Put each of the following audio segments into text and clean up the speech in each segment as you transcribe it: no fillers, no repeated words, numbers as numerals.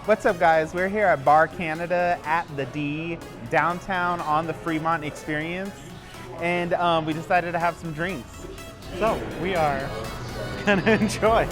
What's up, guys? We're here at Bar Canada at the D, downtown on the Fremont Experience, and we decided to have some drinks. So we are gonna enjoy.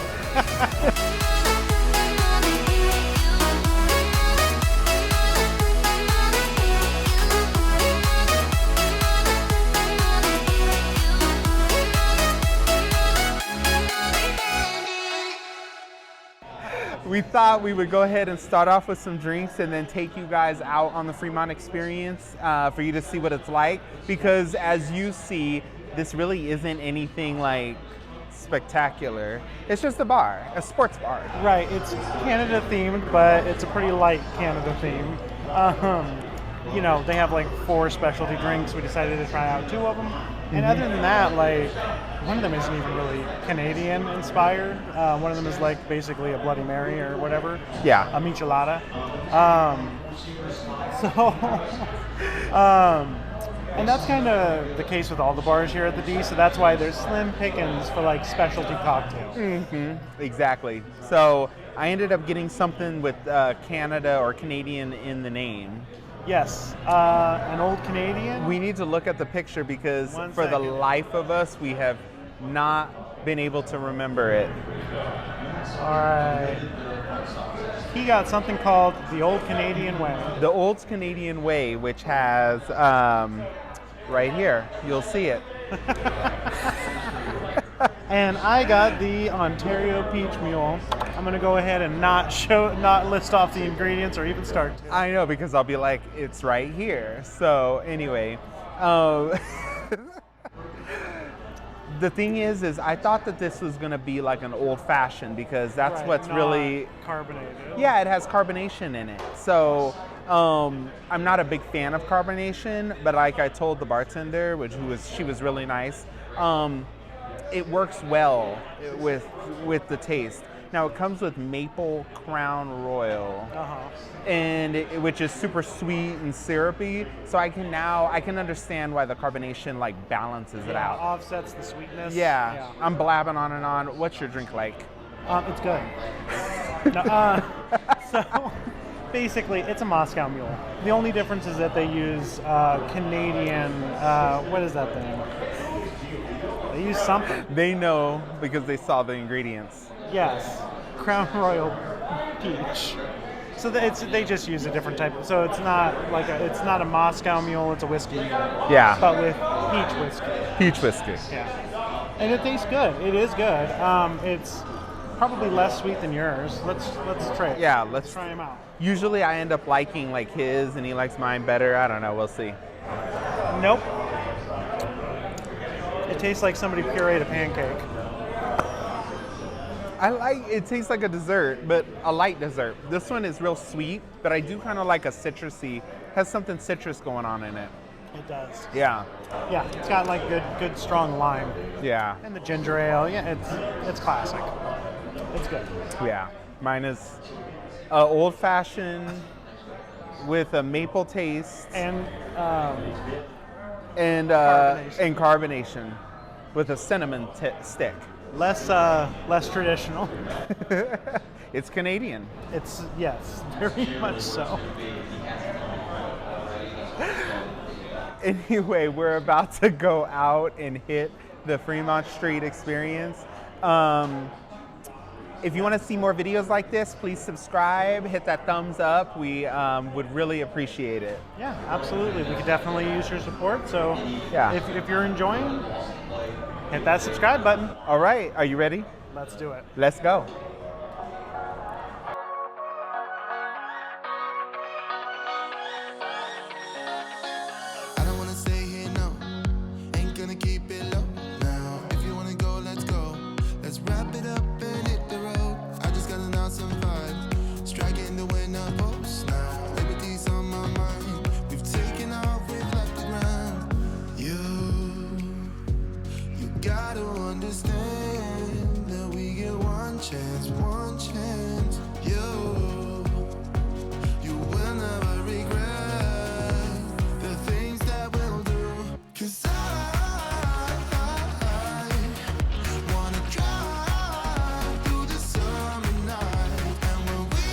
We thought we would go ahead and start off with some drinks and then take you guys out on the Fremont Experience for you to see what it's like. Because as you see, this really isn't anything like spectacular. It's just a bar, a sports bar. Right, it's Canada themed, but it's a pretty light Canada theme. You know, they have like 4 specialty drinks. We decided to try out 2 of them. And other than that, like, one of them isn't even really Canadian inspired. One of them is like basically a Bloody Mary or whatever. Yeah. A michelada. And that's kind of the case with all the bars here at the D, so that's why there's slim pickings for like specialty cocktails. Exactly. So I ended up getting something with Canada or Canadian in the name. Yes, an old Canadian. We need to look at the picture because for the life of us, we have not been able to remember it. All right. He got something called the Old Canadian Way. The Old Canadian Way, which has, right here, you'll see it. And I got the Ontario Peach Mule. I'm gonna go ahead and not list off the ingredients or even start to. I know, because I'll be like, it's right here. So anyway, the thing is I thought that this was gonna be like an old fashioned because that's Right, what's not really carbonated. Yeah, it has carbonation in it. So I'm not a big fan of carbonation, but like I told the bartender, she was really nice. It works well with the taste. Now it comes with Maple Crown Royal, and which is super sweet and syrupy. So I can understand why the carbonation like balances it out. Offsets the sweetness. Yeah, I'm blabbing on and on. What's your drink like? It's good. So basically, it's a Moscow Mule. The only difference is that they use Canadian. What is that thing? They use something. They know because they saw the ingredients. Yes, Crown Royal Peach. So they just use a different type. So it's not a Moscow Mule. It's a whiskey mule. Yeah. But with peach whiskey. Peach whiskey. Yeah. And it tastes good. It is good. It's probably less sweet than yours. Let's try it. Yeah, let's try them out. Usually I end up liking like his and he likes mine better. I don't know. We'll see. Nope. It tastes like somebody pureed a pancake. It tastes like a dessert, but a light dessert. This one is real sweet, but I do kind of like a citrusy, has something citrus going on in it. It does. Yeah. Yeah, it's got like good strong lime. Yeah. And the ginger ale. Yeah, it's classic. It's good. Yeah. Mine is old fashioned with a maple taste And carbonation with a cinnamon stick. Less traditional. It's Canadian. It's, yes, very much so. Anyway, we're about to go out and hit the Fremont Street Experience. If you want to see more videos like this, please subscribe, hit that thumbs up. We would really appreciate it. Yeah, absolutely. We could definitely use your support. So Yeah. if you're enjoying, hit that subscribe button. All right, are you ready? Let's do it. Let's go. I don't wanna stay here, no. Ain't gonna keep it low now. If you wanna go, let's go. Let's wrap it up and hit the road. I just got an awesome vibe. Striking the winner post now. Liberty's on my mind. We've taken off, we've left the ground. You gotta understand that we get one chance, one chance. You will never regret the things that we'll do. 'Cause I wanna drive through the summer night. And when we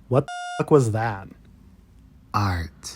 What the fuck was that? Art.